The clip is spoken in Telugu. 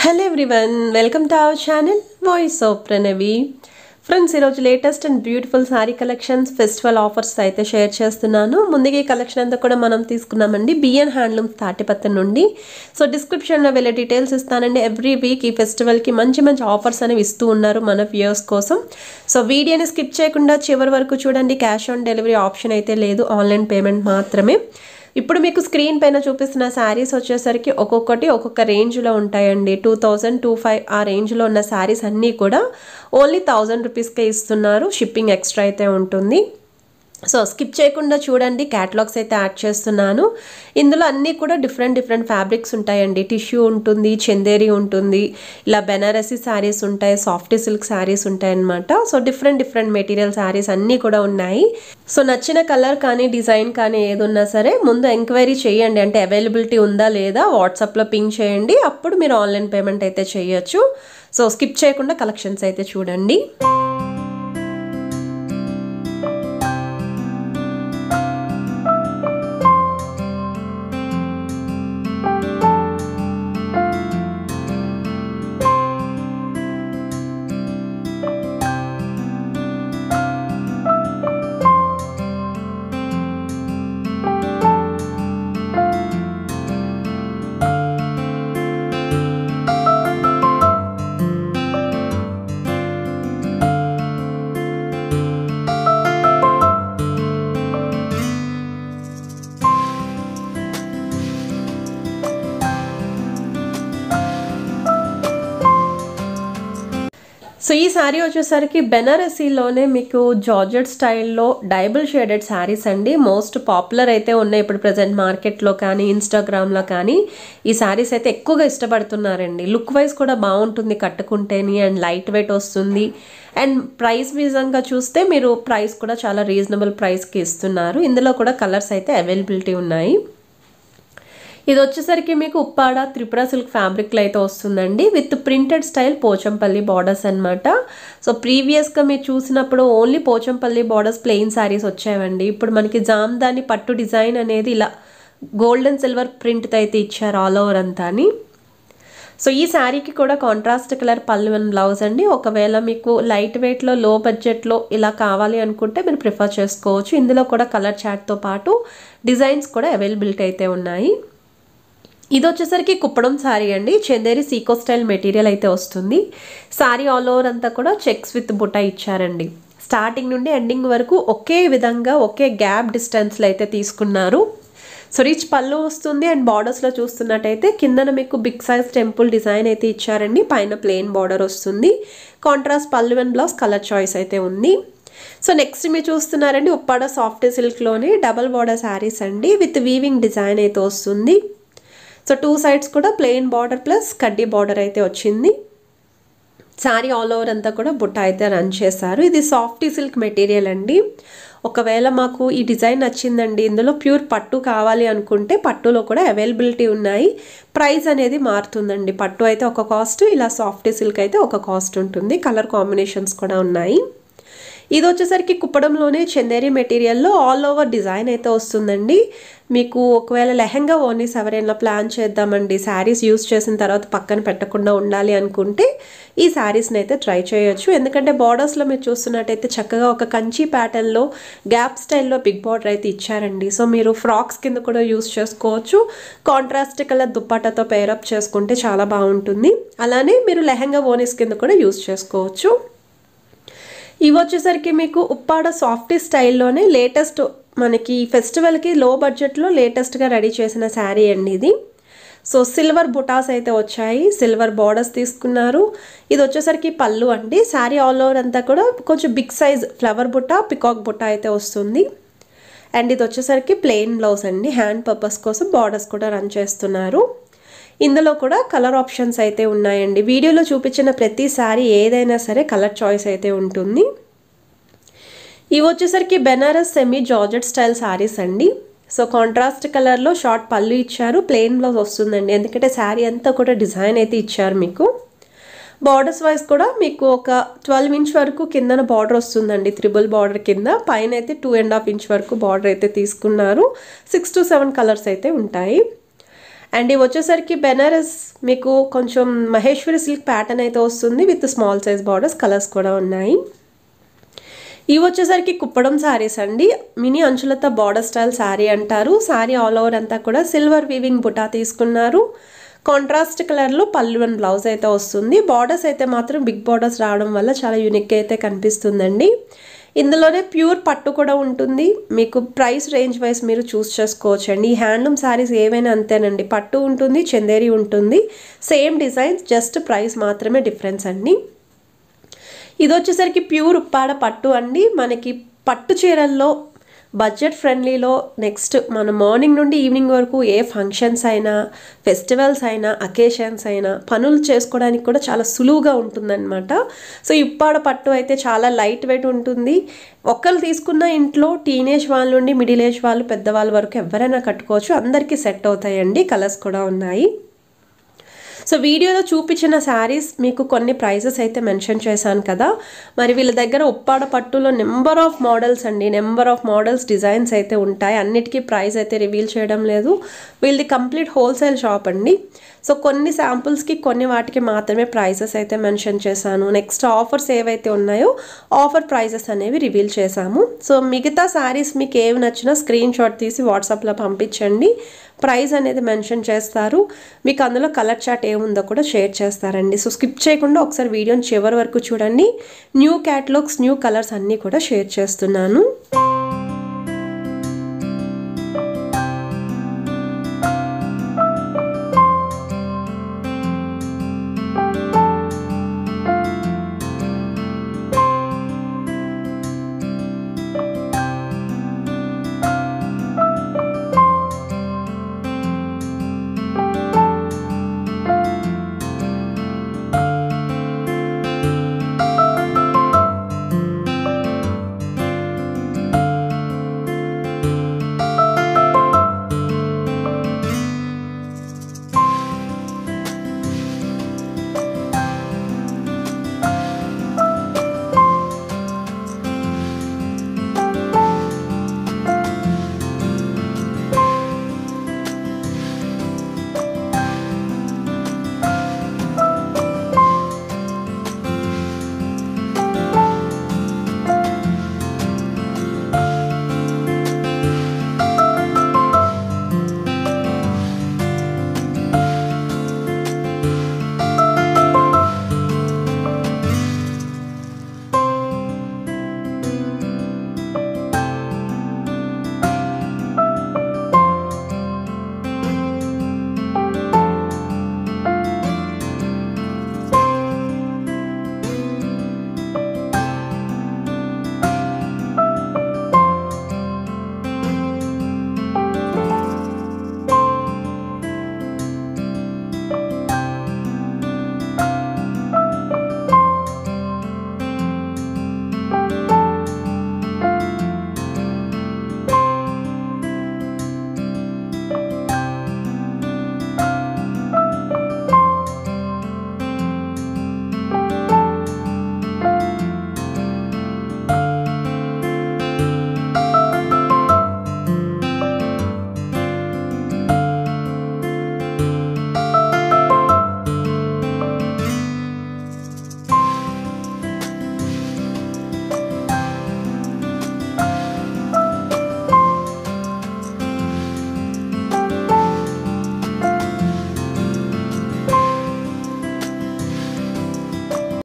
Hello everyone, welcome to our channel Voice of Pranavi. Friends, ఈరోజు latest and beautiful sorry collections festival offers అయితే షేర్ చేస్తున్నాను. ముందుగా ఈ కలెక్షన్ అంతా కూడా మనం తీసుకున్నామండి బిఎన్ హ్యాండ్లూమ్స్ తాటిపత్తి నుండి. సో డిస్క్రిప్షన్లో వెళ్ళే డీటెయిల్స్ ఇస్తానండి. ఎవ్రీ వీక్ ఈ ఫెస్టివల్కి మంచి మంచి ఆఫర్స్ అనేవి ఇస్తూ ఉన్నారు మన వ్యూయర్స్ కోసం. సో వీడియోని స్కిప్ చేయకుండా చివరి వరకు చూడండి. క్యాష్ ఆన్ డెలివరీ ఆప్షన్ అయితే లేదు, ఆన్లైన్ పేమెంట్ మాత్రమే. ఇప్పుడు మీకు స్క్రీన్ పైన చూపిస్తున్న శారీస్ వచ్చేసరికి ఒక్కొక్కటి ఒక్కొక్క రేంజ్లో ఉంటాయండి. 2000-25 ఆ రేంజ్లో ఉన్న శారీస్ అన్నీ కూడా ఓన్లీ 1000 రూపీస్కే ఇస్తున్నారు. షిప్పింగ్ ఎక్స్ట్రా అయితే ఉంటుంది. సో స్కిప్ చేయకుండా చూడండి. క్యాటలాగ్స్ అయితే యాడ్ చేస్తున్నాను. ఇందులో అన్నీ కూడా డిఫరెంట్ ఫ్యాబ్రిక్స్ ఉంటాయండి. టిష్యూ ఉంటుంది, చందేరి ఉంటుంది, ఇలా బెనారసీ శారీస్ ఉంటాయి, సాఫ్ట్ సిల్క్ శారీస్ ఉంటాయి అన్నమాట. సో డిఫరెంట్ మెటీరియల్ శారీస్ అన్నీ కూడా ఉన్నాయి. సో నచ్చిన కలర్ కానీ డిజైన్ కానీ ఏది ఉన్నా సరే ముందు ఎంక్వైరీ చేయండి. అంటే అవైలబిలిటీ ఉందా లేదా వాట్సాప్లో పింగ్ చేయండి. అప్పుడు మీరు ఆన్లైన్ పేమెంట్ అయితే చేయొచ్చు. సో స్కిప్ చేయకుండా కలెక్షన్స్ అయితే చూడండి. సో ఈ శారీ వచ్చేసరికి బెనారసీలోనే మీకు జార్జెట్ స్టైల్లో డైబుల్ షేడెడ్ శారీస్ అండి. మోస్ట్ పాపులర్ అయితే ఉన్నాయి ఇప్పుడు ప్రజెంట్ మార్కెట్లో కానీ ఇన్స్టాగ్రామ్లో కానీ. ఈ శారీస్ అయితే ఎక్కువగా ఇష్టపడుతున్నారండి. లుక్ వైజ్ కూడా బాగుంటుంది కట్టుకుంటేని, అండ్ లైట్ వెయిట్ వస్తుంది. అండ్ ప్రైస్ విధంగా చూస్తే మీరు ప్రైస్ కూడా చాలా రీజనబుల్ ప్రైస్కి ఇస్తున్నారు. ఇందులో కూడా కలర్స్ అయితే అవైలబిలిటీ ఉన్నాయి. ఇది వచ్చేసరికి మీకు ఉప్పాడ త్రిపుర సిల్క్ ఫ్యాబ్రిక్లో అయితే వస్తుందండి. With printed style Pochampally borders అనమాట. సో ప్రీవియస్గా మీరు చూసినప్పుడు only Pochampally borders plain saris వచ్చాయండి. ఇప్పుడు మనకి జామ్దాని పట్టు డిజైన్ అనేది ఇలా గోల్డెన్ సిల్వర్ ప్రింట్తో అయితే ఇచ్చారు ఆల్ ఓవర్ అంతా అని. సో ఈ శారీకి కూడా కాంట్రాస్ట్ కలర్ పళ్ళు అండ్ బ్లౌజ్ అండి. ఒకవేళ మీకు లైట్ వెయిట్లో లో బడ్జెట్లో ఇలా కావాలి అనుకుంటే మీరు ప్రిఫర్ చేసుకోవచ్చు. ఇందులో కూడా కలర్ చార్ట్తో పాటు డిజైన్స్ కూడా అవైలబిలిటీ అయితే ఉన్నాయి. ఇది వచ్చేసరికి కుప్పడం శారీ అండి. చందేరి సీకో స్టైల్ మెటీరియల్ అయితే వస్తుంది. శారీ ఆల్ ఓవర్ అంతా కూడా చెక్స్ విత్ బుటా ఇచ్చారండి. స్టార్టింగ్ నుండి ఎండింగ్ వరకు ఒకే విధంగా ఒకే గ్యాప్ డిస్టెన్స్లో అయితే తీసుకున్నారు. సో రిచ్ పళ్ళు వస్తుంది. అండ్ బార్డర్స్లో చూస్తున్నట్టయితే కిందన మీకు బిగ్ సైజ్ టెంపుల్ డిజైన్ అయితే ఇచ్చారండి. పైన ప్లెయిన్ బార్డర్ వస్తుంది. కాంట్రాస్ట్ పళ్ళు అండ్ బ్లౌజ్ కలర్ చాయిస్ అయితే ఉంది. సో నెక్స్ట్ మీరు చూస్తున్నారండి ఉప్పాడ సాఫ్ట్ సిల్క్లోనే డబల్ బార్డర్ శారీస్ అండి. విత్ వీవింగ్ డిజైన్ అయితే వస్తుంది. సో 2 సైడ్స్ కూడా ప్లెయిన్ బార్డర్ ప్లస్ కడ్డీ బార్డర్ అయితే వచ్చింది. శారీ ఆల్ ఓవర్ అంతా కూడా బుట్ట అయితే రన్ చేశారు. ఇది సాఫ్ట్ సిల్క్ మెటీరియల్ అండి. ఒకవేళ మాకు ఈ డిజైన్ నచ్చిందండి, ఇందులో ప్యూర్ పట్టు కావాలి అనుకుంటే పట్టులో కూడా అవైలబిలిటీ ఉన్నాయి. ప్రైస్ అనేది మారుతుందండి. పట్టు అయితే ఒక కాస్ట్, ఇలా సాఫ్ట్ సిల్క్ అయితే ఒక కాస్ట్ ఉంటుంది. కలర్ కాంబినేషన్స్ కూడా ఉన్నాయి. ఇది వచ్చేసరికి కుప్పడంలోనే చందేరి మెటీరియల్లో ఆల్ ఓవర్ డిజైన్ అయితే వస్తుందండి. మీకు ఒకవేళ లెహంగా ఓనీస్ ఎవరైనా ప్లాన్ చేద్దామండి, శారీస్ యూస్ చేసిన తర్వాత పక్కన పెట్టకుండా ఉండాలి అనుకుంటే ఈ శారీస్ని అయితే ట్రై చేయొచ్చు. ఎందుకంటే బార్డర్స్లో మీరు చూస్తున్నట్టయితే చక్కగా ఒక కంచి ప్యాటర్న్లో గ్యాప్ స్టైల్లో బిగ్ బార్డర్ అయితే ఇచ్చారండి. సో మీరు ఫ్రాక్స్ కింద కూడా యూస్ చేసుకోవచ్చు. కాంట్రాస్ట్ కలర్ దుప్పటాతో పేరప్ చేసుకుంటే చాలా బాగుంటుంది. అలానే మీరు లెహంగా ఓనీస్ కింద కూడా యూస్ చేసుకోవచ్చు. ఇవి వచ్చేసరికి మీకు ఉప్పాడ సాఫ్ట్ స్టైల్లోనే లేటెస్ట్ మనకి ఫెస్టివల్కి లో బడ్జెట్లో లేటెస్ట్గా రెడీ చేసిన శారీ అండి ఇది. సో సిల్వర్ బుటాస్ అయితే వచ్చాయి, సిల్వర్ బార్డర్స్ తీసుకున్నారు. ఇది వచ్చేసరికి పళ్ళు అండి. శారీ ఆల్ ఓవర్ అంతా కూడా కొంచెం బిగ్ సైజ్ ఫ్లవర్ బుట్ట, పికాక్ బుట్ట అయితే వస్తుంది. అండ్ ఇది వచ్చేసరికి ప్లెయిన్ బ్లౌజ్ అండి. హ్యాండ్ పర్పస్ కోసం బార్డర్స్ కూడా రన్ చేస్తున్నారు. ఇందులో కూడా కలర్ ఆప్షన్స్ అయితే ఉన్నాయండి. వీడియోలో చూపించిన ప్రతి శారీ ఏదైనా సరే కలర్ చాయిస్ అయితే ఉంటుంది. ఇవి వచ్చేసరికి Banaras semi georgette style saris అండి. సో కాంట్రాస్ట్ కలర్లో షార్ట్ పళ్ళు ఇచ్చారు, ప్లెయిన్ బ్లౌజ్ వస్తుందండి. ఎందుకంటే శారీ అంతా కూడా డిజైన్ అయితే ఇచ్చారు మీకు. బార్డర్స్ వైజ్ కూడా మీకు ఒక 12 ఇంచ్ వరకు కిందన బార్డర్ వస్తుందండి. త్రిబుల్ బార్డర్ కింద, పైన అయితే 2.5 ఇంచ్ వరకు బార్డర్ అయితే తీసుకున్నారు. 6 to 7 కలర్స్ అయితే ఉంటాయి. అండ్ ఇవి వచ్చేసరికి బెనారస్ మీకు కొంచెం మహేశ్వరి సిల్క్ ప్యాటర్న్ అయితే వస్తుంది with small size borders, colours కూడా ఉన్నాయి. ఇవి వచ్చేసరికి కుప్పడం శారీస్ అండి. మినీ అంచులతో బార్డర్ స్టైల్ శారీ అంటారు. శారీ ఆల్ ఓవర్ అంతా కూడా సిల్వర్ వీవింగ్ బుటా తీసుకున్నారు. కాంట్రాస్ట్ కలర్లో పళ్ళు అండ్ బ్లౌజ్ అయితే వస్తుంది. బార్డర్స్ అయితే మాత్రం బిగ్ బార్డర్స్ రావడం వల్ల చాలా యూనిక్గా అయితే కనిపిస్తుందండి. ఇందులోనే ప్యూర్ పట్టు కూడా ఉంటుంది. మీకు ప్రైస్ రేంజ్ వైజ్ మీరు చూస్ చేసుకోవచ్చండి. ఈ హ్యాండ్లూమ్ శారీస్ ఏవైనా అంతేనండి, పట్టు ఉంటుంది, చందేరి ఉంటుంది, సేమ్ డిజైన్స్, జస్ట్ ప్రైస్ మాత్రమే డిఫరెన్స్ అండి. ఇది వచ్చేసరికి ప్యూర్ ఉప్పాడ పట్టు అండి. మనకి పట్టు చీరల్లో బడ్జెట్ ఫ్రెండ్లీలో నెక్స్ట్ మనం మార్నింగ్ నుండి ఈవినింగ్ వరకు ఏ ఫంక్షన్స్ అయినా, ఫెస్టివల్స్ అయినా, అకేషన్స్ అయినా పనులు చేసుకోవడానికి కూడా చాలా సులువుగా ఉంటుందన్నమాట. సో ఈ ఉప్పాడ పట్టు అయితే చాలా లైట్ వెయిట్ ఉంటుంది. ఒక్కరు తీసుకున్న ఇంట్లో టీనేజ్ వాళ్ళ నుండి మిడిల్ ఏజ్ వాళ్ళు, పెద్దవాళ్ళ వరకు ఎవరైనా కట్టుకోవచ్చు. అందరికీ సెట్ అవుతాయండి. కలర్స్ కూడా ఉన్నాయి. సో వీడియోలో చూపించిన శారీస్ మీకు కొన్ని ప్రైజెస్ అయితే మెన్షన్ చేశాను కదా. మరి వీళ్ళ దగ్గర ఉప్పాడ పట్టులో నెంబర్ ఆఫ్ మోడల్స్ అండి, నెంబర్ ఆఫ్ మోడల్స్, డిజైన్స్ అయితే ఉంటాయి. అన్నిటికీ ప్రైస్ అయితే రివీల్ చేయడం లేదు. వీళ్ళది కంప్లీట్ హోల్సేల్ షాప్ అండి. సో కొన్ని శాంపుల్స్కి కొన్ని వాటికి మాత్రమే ప్రైజెస్ అయితే మెన్షన్ చేశాను. నెక్స్ట్ ఆఫర్స్ ఏవైతే ఉన్నాయో ఆఫర్ ప్రైజెస్ అనేవి రివీల్ చేశాము. సో మిగతా శారీస్ మీకు ఏవి నచ్చినా స్క్రీన్ షాట్ తీసి వాట్సాప్లో పంపించండి. ప్రైస్ అనేది మెన్షన్ చేస్తారు. మీకు అందులో కలర్ చార్ట్ ఏముందో కూడా షేర్ చేస్తారండి. సో స్కిప్ చేయకుండా ఒకసారి వీడియోని చివరి వరకు చూడండి. న్యూ క్యాటలాగ్స్, న్యూ కలర్స్ అన్నీ కూడా షేర్ చేస్తున్నాను.